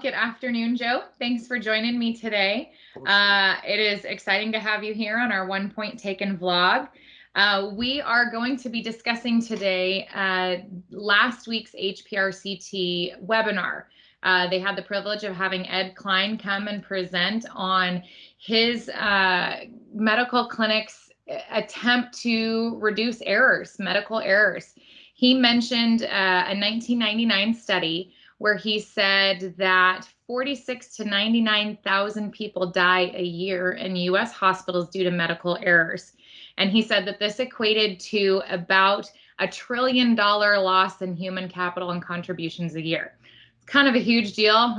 good afternoon, Joe. Thanks for joining me today. It is exciting to have you here on our One Point Taken vlog. We are going to be discussing today last week's HPRCT webinar. They had the privilege of having Ed Kline come and present on his medical clinic's attempt to reduce errors, medical errors. He mentioned a 1999 study where he said that 46 to 99,000 people die a year in U.S. hospitals due to medical errors. And he said that this equated to about $1 trillion loss in human capital and contributions a year. It's kind of a huge deal.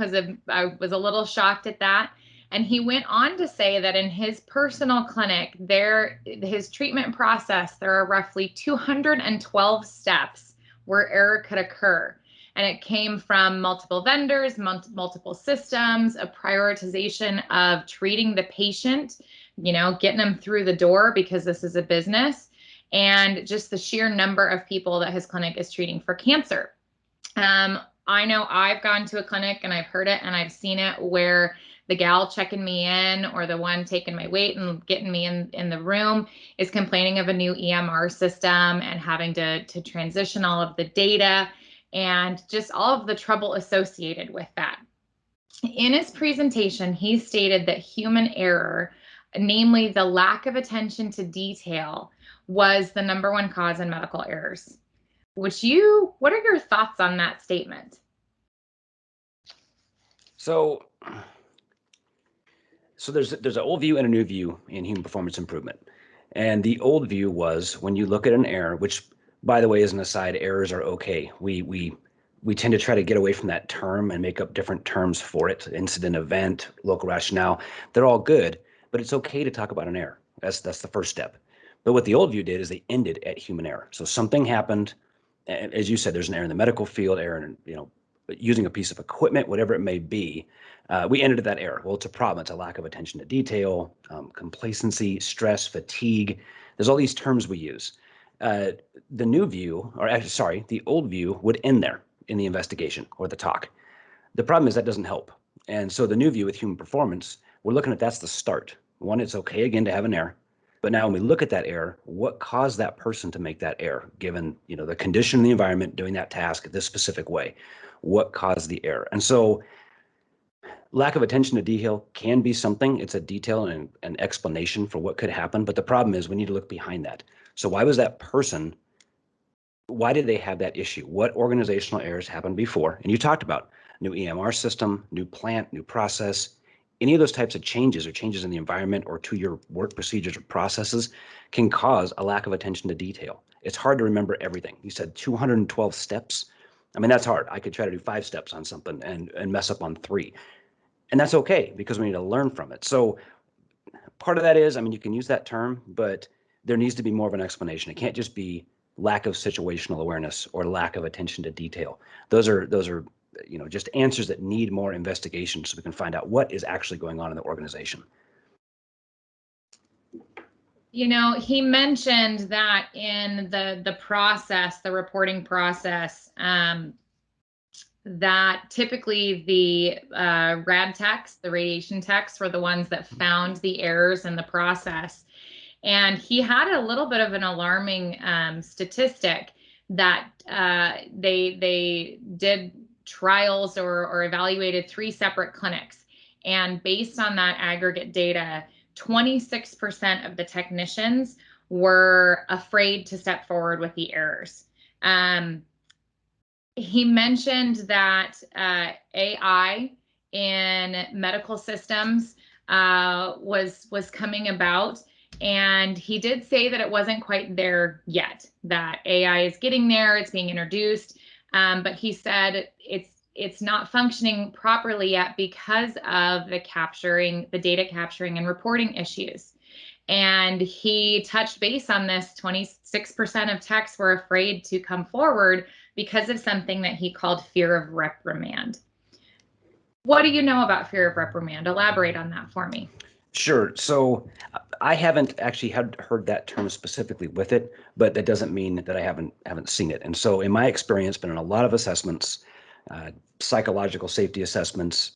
I was a little shocked at that. And he went on to say that in his personal clinic, his treatment process, there are roughly 212 steps where error could occur. And it came from multiple vendors, multiple systems, a prioritization of treating the patient, getting them through the door because this is a business, and just the sheer number of people that his clinic is treating for cancer. I know I've gone to a clinic and I've heard it and I've seen it where the gal checking me in or the one taking my weight and getting me in the room is complaining of a new EMR system and having to transition all of the data and just all of the trouble associated with that. In his presentation, he stated that human error, namely the lack of attention to detail, was the #1 cause in medical errors. What are your thoughts on that statement? So there's an old view and a new view in human performance improvement. And the old view was when you look at an error, which, by the way, as an aside, errors are okay. We tend to try to get away from that term and make up different terms for it. Incident, event, local rationale. They're all good, but it's okay to talk about an error. That's the first step. But what the old view did is they ended at human error. So something happened, as you said, there's an error in the medical field, error in, using a piece of equipment, whatever it may be. We ended at that error. Well, it's a problem. It's a lack of attention to detail, complacency, stress, fatigue. There's all these terms we use. The old view would end there in the investigation or the talk. The problem is that doesn't help. And so the new view with human performance, we're looking at that's the start. One, it's okay again to have an error. But now when we look at that error, what caused that person to make that error, given the condition in the environment, doing that task this specific way? What caused the error? And so lack of attention to detail can be something. It's a detail and an explanation for what could happen. But the problem is we need to look behind that. So why was that person, why did they have that issue? What organizational errors happened before? And you talked about new EMR system, new plant, new process. Any of those types of changes or changes in the environment or to your work procedures or processes can cause a lack of attention to detail. It's hard to remember everything. You said 212 steps. I mean, that's hard. I could try to do 5 steps on something and mess up on 3. And that's okay because we need to learn from it. So part of that is, you can use that term, but there needs to be more of an explanation. It can't just be lack of situational awareness or lack of attention to detail. Those are just answers that need more investigation so we can find out what is actually going on in the organization. He mentioned that in the process, the reporting process, that typically the rad techs, the radiation techs, were the ones that found the errors in the process. And he had a little bit of an alarming statistic that they did trials or evaluated 3 separate clinics. And based on that aggregate data, 26% of the technicians were afraid to step forward with the errors. He mentioned that AI in medical systems was coming about, and he did say that it wasn't quite there yet, that AI is getting there, it's being introduced, but he said it's not functioning properly yet because of the data capturing and reporting issues. And he touched base on this. 26% of techs were afraid to come forward because of something that he called fear of reprimand. What do you know about fear of reprimand? Elaborate on that for me. Sure. So I haven't actually heard that term specifically with it, but that doesn't mean that I haven't seen it. And so in my experience, been in a lot of assessments, psychological safety assessments,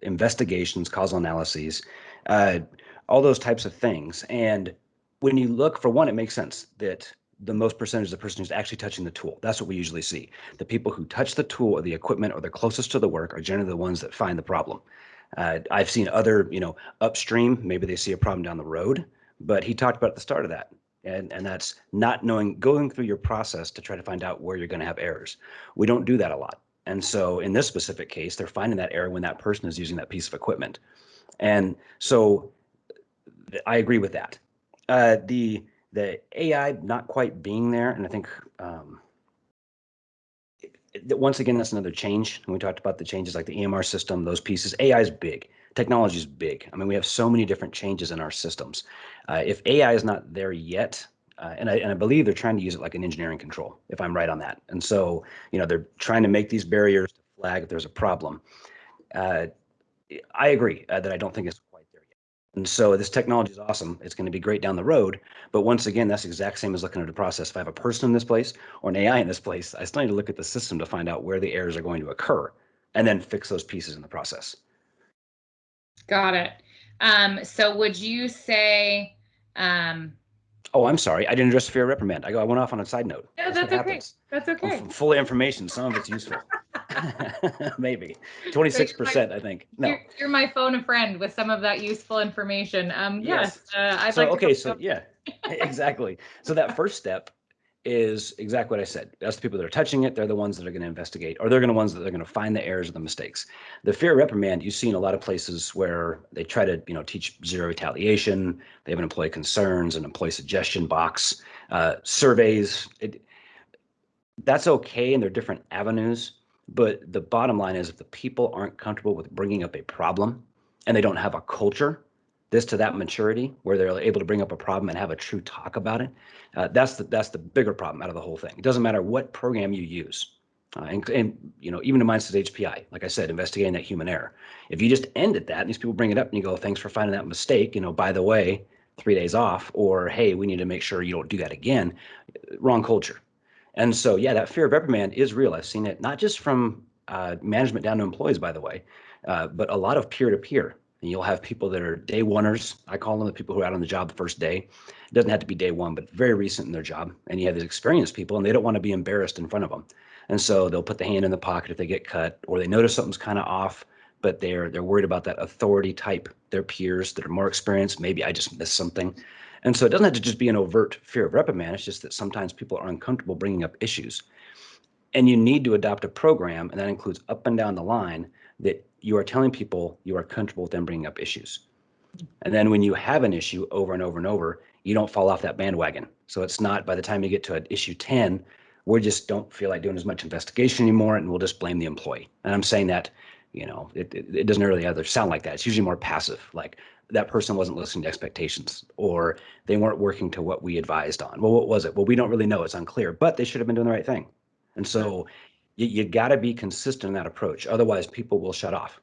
investigations, causal analyses, all those types of things. And when you look, for one, it makes sense that the most percentage of the person who's actually touching the tool. That's what we usually see. The people who touch the tool or the equipment or they're closest to the work are generally the ones that find the problem. I've seen other, upstream, maybe they see a problem down the road, but he talked about at the start of that. And that's not going through your process to try to find out where you're going to have errors. We don't do that a lot. And so in this specific case, they're finding that error when that person is using that piece of equipment. And so I agree with that. The AI not quite being there, and I think once again, that's another change. And we talked about the changes like the EMR system, those pieces. AI is big. Technology is big. I mean, we have so many different changes in our systems. If AI is not there yet, and I believe they're trying to use it like an engineering control, if I'm right on that. And so, they're trying to make these barriers to flag if there's a problem. I agree that I don't think it's quite there yet. And so this technology is awesome. It's going to be great down the road. But once again, that's the exact same as looking at a process. If I have a person in this place or an AI in this place, I still need to look at the system to find out where the errors are going to occur and then fix those pieces in the process. Got it. So would you say, oh, I'm sorry. I didn't address fear of reprimand. I went off on a side note. No, that's okay. That's okay. I'm full of information. Some of it's useful. Maybe 26%, I think. No, you're my phone a friend with some of that useful information. Yes. I'd so, like to okay. So yeah, exactly. So that first step is exactly what I said. That's the people that are touching it. They're the ones that are going to investigate, or they're going to ones that are going to find the errors or the mistakes. The fear of reprimand, you see in a lot of places where they try to, teach zero retaliation. They have an employee concerns, an employee suggestion box, surveys. That's okay, and they're different avenues. But the bottom line is, if the people aren't comfortable with bringing up a problem, and they don't have a culture this to that maturity where they're able to bring up a problem and have a true talk about it, that's the bigger problem out of the whole thing. It doesn't matter what program you use. And even in mine says HPI, like I said, investigating that human error. If you just end at that and these people bring it up and you go, thanks for finding that mistake, by the way, 3 days off, or hey, we need to make sure you don't do that again, wrong culture. And so, yeah, that fear of reprimand is real. I've seen it not just from management down to employees, by the way, but a lot of peer-to-peer. And you'll have people that are day oneers. I call them the people who are out on the job the first day. It doesn't have to be day one, but very recent in their job. And you have these experienced people, and they don't want to be embarrassed in front of them. And so they'll put the hand in the pocket if they get cut, or they notice something's kind of off, but they're worried about that authority type, their peers that are more experienced. Maybe I just missed something. And so it doesn't have to just be an overt fear of reprimand. It's just that sometimes people are uncomfortable bringing up issues. And you need to adopt a program, and that includes up and down the line, that you are telling people you are comfortable with them bringing up issues. And then when you have an issue over and over and over, you don't fall off that bandwagon. So it's not by the time you get to issue 10, we just don't feel like doing as much investigation anymore, and we'll just blame the employee. And I'm saying that, it doesn't really either sound like that. It's usually more passive, like that person wasn't listening to expectations, or they weren't working to what we advised on. Well, what was it? Well, we don't really know. It's unclear, but they should have been doing the right thing. And so you got to be consistent in that approach. Otherwise, people will shut off.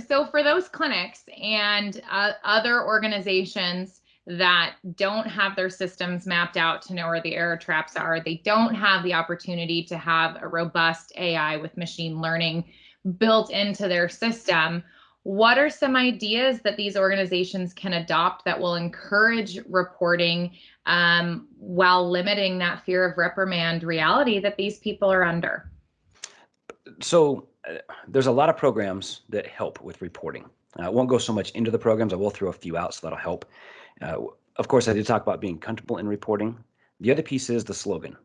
So for those clinics and other organizations that don't have their systems mapped out to know where the error traps are, they don't have the opportunity to have a robust AI with machine learning built into their system. What are some ideas that these organizations can adopt that will encourage reporting while limiting that fear of reprimand reality that these people are under? So there's a lot of programs that help with reporting. I won't go so much into the programs. I will throw a few out so that'll help. Of course, I did talk about being comfortable in reporting. The other piece is the slogan.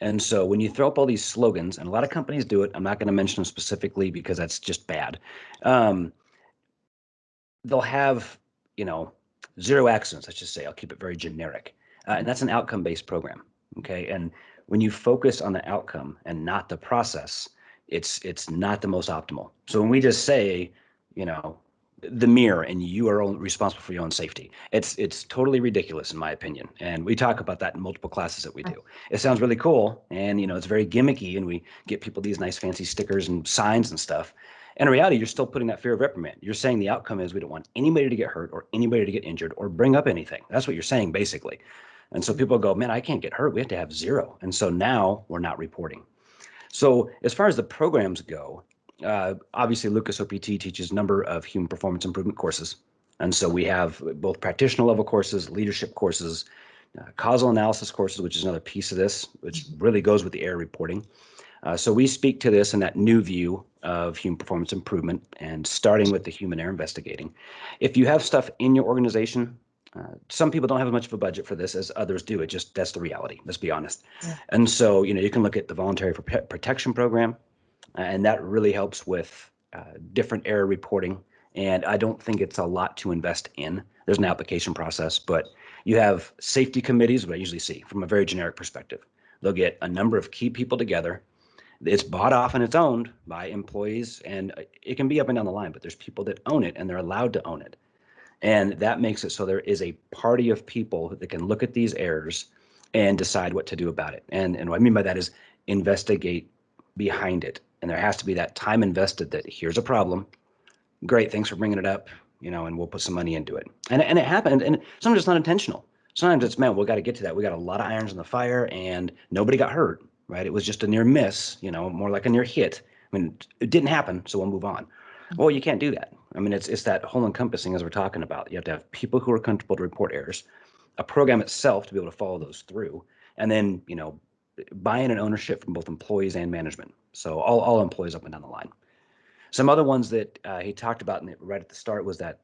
And so when you throw up all these slogans, and a lot of companies do it, I'm not going to mention them specifically because that's just bad. They'll have, 0 accidents, let's just say. I'll keep it very generic. And that's an outcome-based program. Okay. And when you focus on the outcome and not the process, it's not the most optimal. So when we just say, the mirror and you are responsible for your own safety, it's totally ridiculous in my opinion. And we talk about that in multiple classes that we do. It sounds really cool, and it's very gimmicky, and we get people these nice fancy stickers and signs and stuff. And in reality, you're still putting that fear of reprimand. You're saying the outcome is we don't want anybody to get hurt or anybody to get injured or bring up anything. That's what you're saying basically. And so people go, man, I can't get hurt. We have to have 0. And so now we're not reporting. So as far as the programs go, obviously Lucas OPT teaches a number of human performance improvement courses. And so we have both practitioner level courses, leadership courses, causal analysis courses, which is another piece of this, which really goes with the error reporting. So we speak to this in that new view of human performance improvement and starting with the human error investigating. If you have stuff in your organization, some people don't have as much of a budget for this as others do. That's the reality. Let's be honest. Yeah. And so, you can look at the voluntary protection program, and that really helps with different error reporting. And I don't think it's a lot to invest in. There's an application process, but you have safety committees, what I usually see from a very generic perspective. They'll get a number of key people together. It's bought off and it's owned by employees, and it can be up and down the line, but there's people that own it and they're allowed to own it. And that makes it so there is a party of people that can look at these errors and decide what to do about it. And what I mean by that is investigate behind it. And there has to be that time invested that here's a problem. Great, thanks for bringing it up, and we'll put some money into it. And it happened, and sometimes it's not intentional. Sometimes it's, man, we got to get to that. We got a lot of irons in the fire and nobody got hurt, right? It was just a near miss, more like a near hit. I mean, it didn't happen, so we'll move on. Well, you can't do that. I mean, it's that whole encompassing as we're talking about. You have to have people who are comfortable to report errors, a program itself to be able to follow those through, and then, buy-in and ownership from both employees and management. So all employees up and down the line. Some other ones that he talked about right at the start was that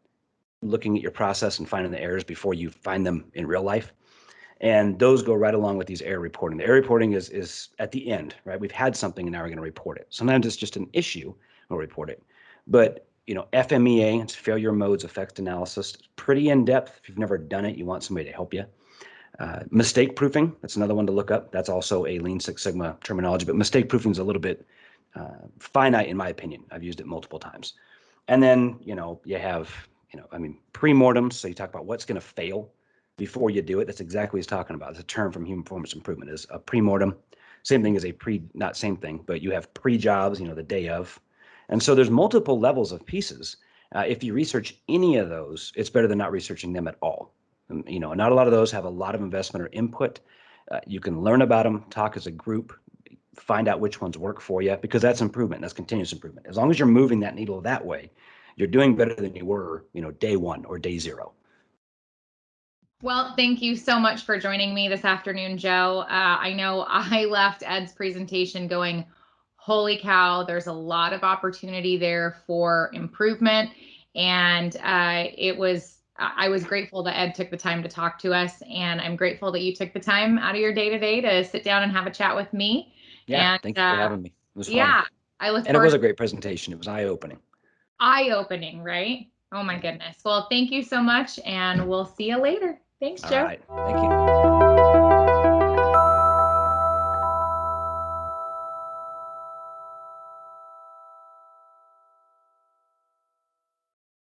looking at your process and finding the errors before you find them in real life. And those go right along with these error reporting. The error reporting is at the end, right? We've had something and now we're going to report it. Sometimes it's just an issue, we'll report it. But FMEA, it's failure modes effect analysis, pretty in-depth. If you've never done it, you want somebody to help you. Mistake proofing, that's another one to look up. That's also a Lean Six Sigma terminology, but mistake proofing is a little bit finite in my opinion. I've used it multiple times. And then, you have, pre-mortems. So you talk about what's going to fail before you do it. That's exactly what he's talking about. It's a term from human performance improvement is a pre-mortem. Same thing as not same thing, but you have pre-jobs, the day of. And so there's multiple levels of pieces. If you research any of those, it's better than not researching them at all. Not a lot of those have a lot of investment or input. You can learn about them, talk as a group, find out which ones work for you, because that's improvement. That's continuous improvement. As long as you're moving that needle that way, you're doing better than you were, day one or day zero. Well, thank you so much for joining me this afternoon, Joe. I know I left Ed's presentation going, holy cow, there's a lot of opportunity there for improvement. And I was grateful that Ed took the time to talk to us. And I'm grateful that you took the time out of your day-to-day to sit down and have a chat with me. Yeah, and, thank you for having me. It was fun. Yeah, I look forward. And it was a great presentation. It was eye-opening. Eye-opening, right? Oh my goodness. Well, thank you so much, and we'll see you later. Thanks, Joe. All right. Thank you.